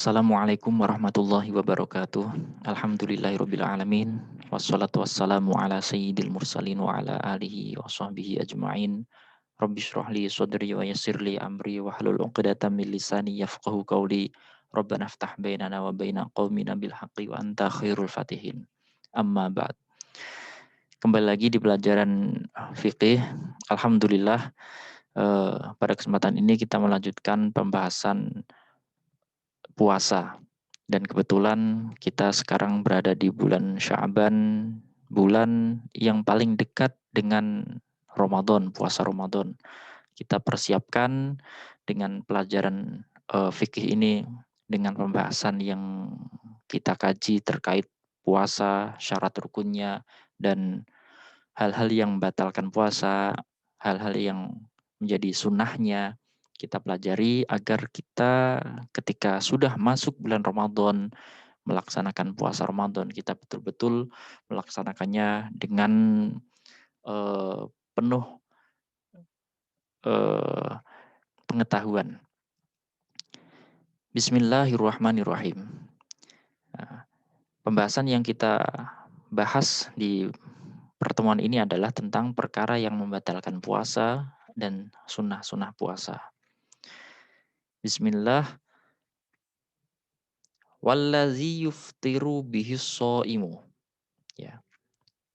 Assalamualaikum warahmatullahi wabarakatuh. Alhamdulillahirabbil alamin. Wassalatu wassalamu ala sayyidil mursalin wa ala alihi wa sahbihi ajmain. Rabbi shrah li sadri wa yassir li amri wa hlul 'uqdatam min lisani yafqahu qawli. Rabbana iftah bainana wa baina qaumina bil haqqi wa anta khairul fatihin. Amma ba'd. Kembali lagi di pelajaran fikih. Alhamdulillah, pada kesempatan ini kita melanjutkan pembahasan puasa. Dan kebetulan kita sekarang berada di bulan Sya'ban, bulan yang paling dekat dengan Ramadan, puasa Ramadan. Kita persiapkan dengan pelajaran fikih ini dengan pembahasan yang kita kaji terkait puasa, syarat rukunnya, dan hal-hal yang membatalkan puasa, hal-hal yang menjadi sunnahnya, kita pelajari agar kita ketika sudah masuk bulan Ramadan, melaksanakan puasa Ramadan, kita betul-betul melaksanakannya dengan eh, penuh eh, pengetahuan. Bismillahirrahmanirrahim. Nah, pembahasan yang kita bahas di pertemuan ini adalah tentang perkara yang membatalkan puasa dan sunnah-sunnah puasa. Bismillah. Wallazi yuftiru bihis so'imu. Ya.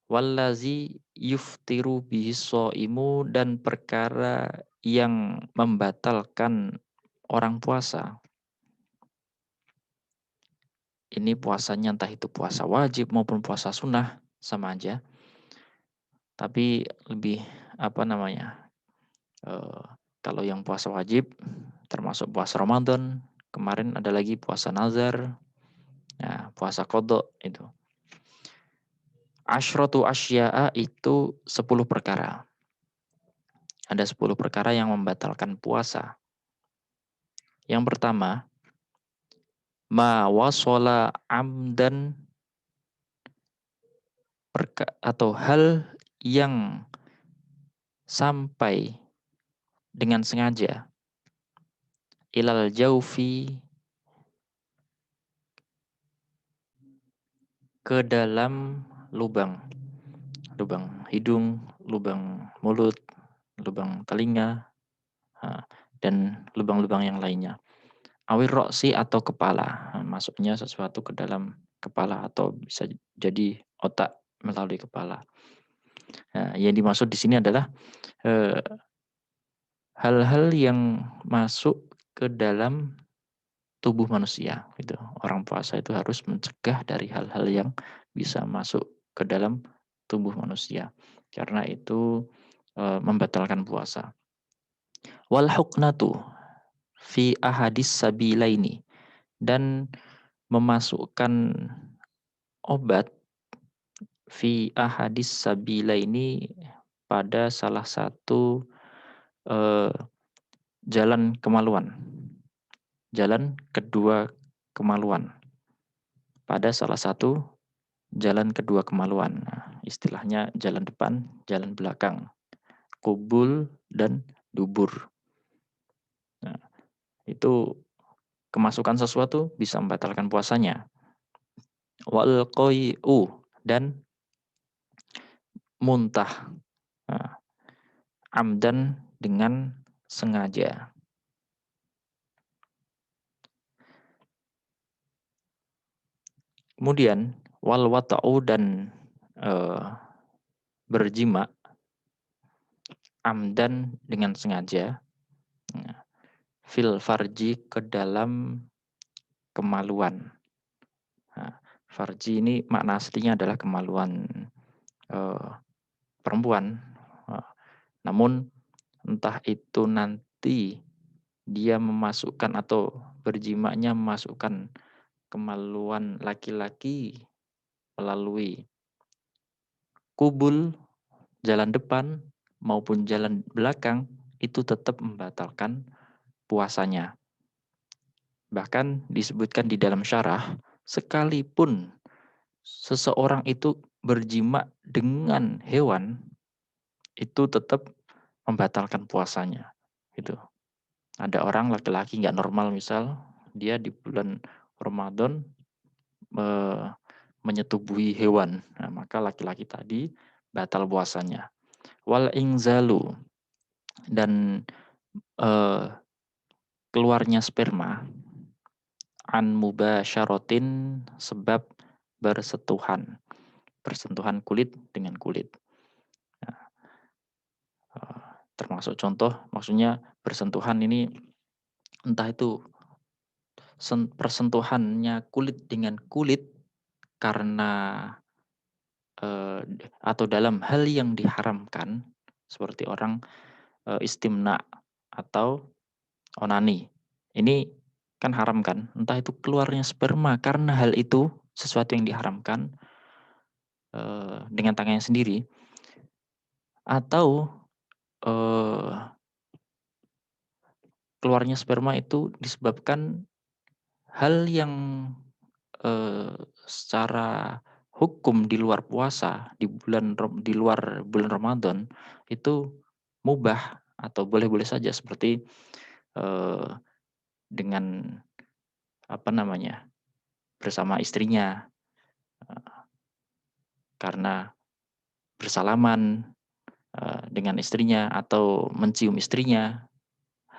Wallazi yuftiru bihis so'imu, dan perkara yang membatalkan orang puasa. Ini puasanya entah itu puasa wajib maupun puasa sunnah, sama aja. Tapi lebih apa namanya? eh, Kalau yang puasa wajib termasuk puasa Ramadan, kemarin ada lagi puasa nazar, nah, puasa kodok itu. Asyratu asya'a itu 10 perkara. Ada 10 perkara yang membatalkan puasa. Yang pertama, ma wasola amdan, atau hal yang sampai dengan sengaja, ilal jaufi, ke dalam lubang. Lubang hidung, lubang mulut, lubang telinga, dan lubang-lubang yang lainnya. Awir roksi, atau kepala, masuknya sesuatu ke dalam kepala atau bisa jadi otak melalui kepala. Nah, yang dimaksud di sini adalah eh, hal-hal yang masuk ke dalam tubuh manusia. Gitu. Orang puasa itu harus mencegah dari hal-hal yang bisa masuk ke dalam tubuh manusia, karena itu membatalkan puasa. Wal huknatu fi ahadis sabilaini, dan memasukkan obat fi ahadis sabilaini pada salah satu eh, jalan kemaluan. Jalan kedua kemaluan. Pada salah satu jalan kedua kemaluan. Nah, istilahnya jalan depan, jalan belakang. Kubul dan dubur. Nah, itu kemasukan sesuatu bisa membatalkan puasanya. Wal qai'u, dan muntah. Nah, amdan, dengan sengaja. Kemudian wal wata'u, dan berjima amdan, dengan sengaja. Nah, fil farji, ke dalam kemaluan. Nah, farji ini makna aslinya adalah kemaluan perempuan. Namun entah itu nanti dia memasukkan atau berjimaknya memasukkan kemaluan laki-laki melalui kubul, jalan depan maupun jalan belakang, itu tetap membatalkan puasanya. Bahkan disebutkan di dalam syarah, sekalipun seseorang itu berjima dengan hewan, itu tetap membatalkan puasanya. Gitu. Ada orang laki-laki nggak normal misal, dia di bulan Ramadan menyetubuhi hewan. Nah, maka laki-laki tadi batal puasanya. Wal ingzalu, dan keluarnya sperma an mubasyaratin, sebab bersentuhan kulit dengan kulit. Nah, termasuk contoh, maksudnya bersentuhan ini entah itu persentuhannya kulit dengan kulit karena atau dalam hal yang diharamkan, seperti orang istimna atau onani. Ini kan haram kan? Entah itu keluarnya sperma karena hal itu, sesuatu yang diharamkan dengan tangannya sendiri, atau keluarnya sperma itu disebabkan hal yang secara hukum di luar puasa, di luar bulan Ramadan itu mubah atau boleh-boleh saja, seperti dengan apa namanya, bersama istrinya, karena bersalaman dengan istrinya atau mencium istrinya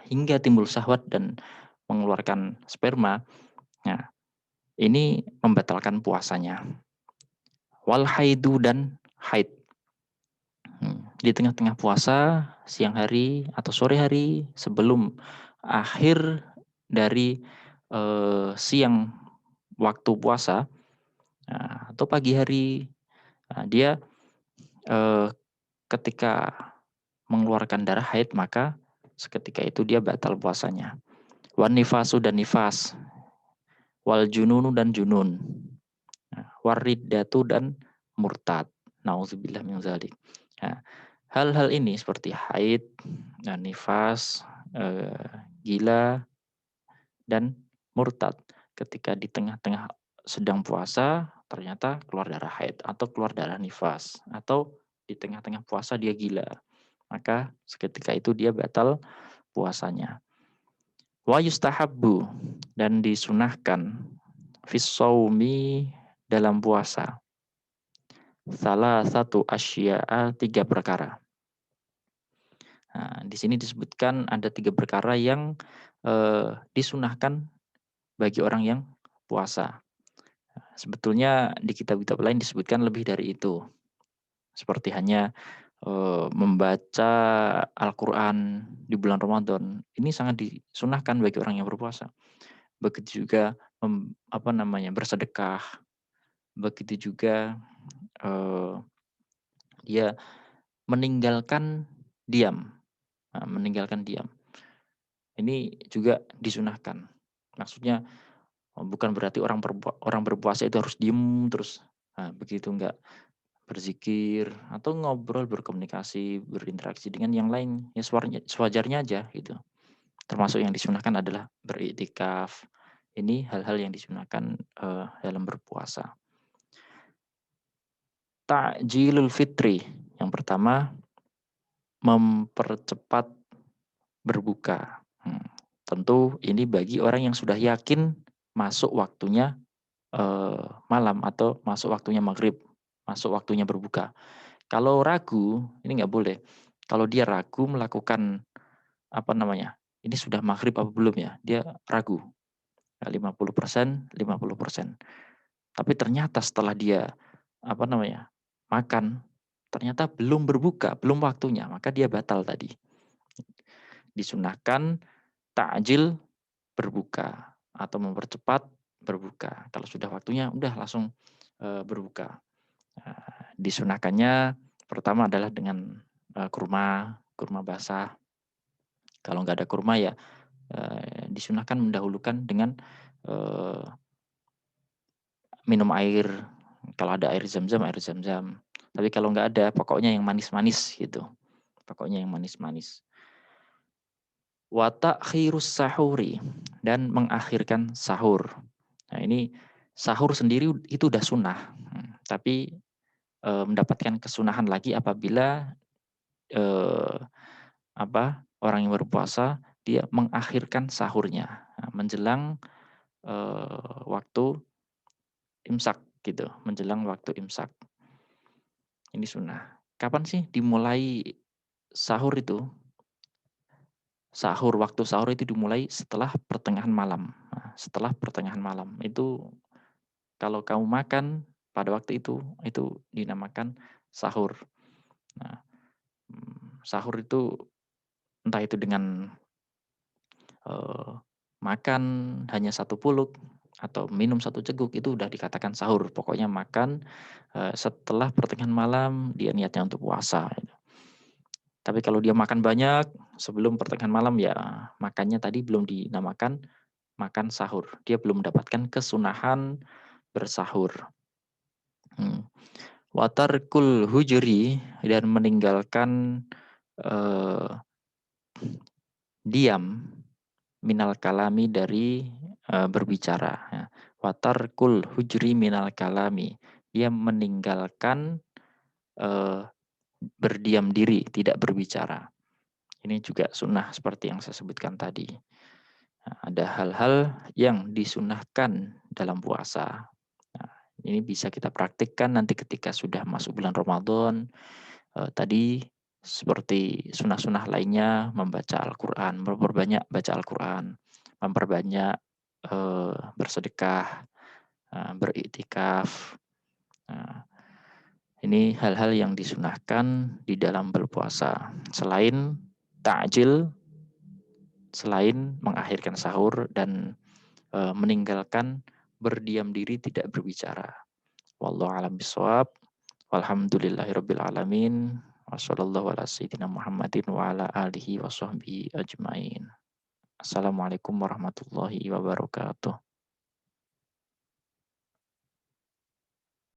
hingga timbul syahwat dan mengeluarkan sperma. Nah, ini membatalkan puasanya. Wal haidu, dan haid. Di tengah-tengah puasa, siang hari atau sore hari sebelum akhir dari siang waktu puasa, atau pagi hari, dia ketika mengeluarkan darah haid, maka seketika itu dia batal puasanya. Wan nifasu, dan nifas. Wal jununu, dan junun. Wariddatu, dan murtad. Nauzubillah min dzalik. Nah, hal-hal ini seperti haid, nifas, gila, dan murtad. Ketika di tengah-tengah sedang puasa, ternyata keluar darah haid atau keluar darah nifas, atau di tengah-tengah puasa dia gila, maka seketika itu dia batal puasanya. Wa yustahabbu, dan disunahkan fis shaumi, dalam puasa, salah satu asya'a, 3 perkara. Nah, di sini disebutkan ada 3 perkara yang disunahkan bagi orang yang puasa. Sebetulnya di kitab-kitab lain disebutkan lebih dari itu. Seperti hanya membaca Al-Qur'an di bulan Ramadan. Ini sangat disunahkan bagi orang yang berpuasa. Begitu juga bersedekah. Begitu juga dia meninggalkan diam. Meninggalkan diam. Ini juga disunahkan. Maksudnya bukan berarti orang berpuasa itu harus diem terus. Nah, begitu enggak, berzikir atau ngobrol, berkomunikasi, berinteraksi dengan yang lain, ya sewajarnya aja gitu. Termasuk yang disunahkan adalah beriktikaf. Ini hal-hal yang disunahkan dalam berpuasa. Ta'jilul fitri. Yang pertama, mempercepat berbuka. Tentu ini bagi orang yang sudah yakin masuk waktunya malam atau masuk waktunya maghrib, masuk waktunya berbuka. Kalau ragu, ini nggak boleh. Kalau dia ragu melakukan ini sudah maghrib apa belum ya? Dia ragu. 50%, 50%. Tapi ternyata setelah dia makan, ternyata belum berbuka, belum waktunya, maka dia batal tadi. Disunahkan ta'jil berbuka atau mempercepat berbuka. Kalau sudah waktunya, udah langsung berbuka. Disunahkannya pertama adalah dengan kurma basah. Kalau nggak ada kurma ya disunahkan mendahulukan dengan minum air. Kalau ada air zam-zam, air zam-zam. Tapi kalau nggak ada, pokoknya yang manis-manis gitu. Pokoknya yang manis-manis. Wa ta'khirus sahuri, dan mengakhirkan sahur. Nah, ini sahur sendiri itu udah sunnah. Tapi mendapatkan kesunahan lagi apabila orang yang berpuasa dia mengakhirkan sahurnya menjelang waktu imsak gitu, menjelang waktu imsak. Ini sunnah. Kapan sih dimulai sahur itu? Waktu sahur itu dimulai setelah pertengahan malam. Nah, setelah pertengahan malam, itu kalau kamu makan pada waktu itu dinamakan sahur. Nah, sahur itu entah itu dengan, eee, makan hanya satu puluk atau minum satu ceguk, itu udah dikatakan sahur. Pokoknya makan, setelah pertengahan malam dia niatnya untuk puasa, gitu. Tapi kalau dia makan banyak sebelum pertengahan malam, ya makannya tadi belum dinamakan makan sahur. Dia belum mendapatkan kesunahan bersahur. Hmm. Wa tarkul hujri, dan meninggalkan, eee, diam, minal kalami, dari, berbicara, ya. Wa tarkul hujri minal kalami, dia meninggalkan, eee, berdiam diri, tidak berbicara. Ini juga sunnah seperti yang saya sebutkan tadi. Nah, ada hal-hal yang disunahkan dalam puasa. Nah, ini bisa kita praktikkan nanti ketika sudah masuk bulan Ramadan. Tadi seperti sunnah-sunnah lainnya, membaca Al-Quran, memperbanyak baca Al-Quran, memperbanyak bersedekah, beriktikaf. Nah, ini hal-hal yang disunahkan di dalam berpuasa. Selain takjil, selain mengakhirkan sahur dan meninggalkan berdiam diri, tidak berbicara. Wallahu a'lam bishawab. Walhamdulillahirabbil alamin. Wassallallahu ala sayyidina Muhammadin wa ala alihi wa sahbihi ajmain. Assalamualaikum warahmatullahi wabarakatuh.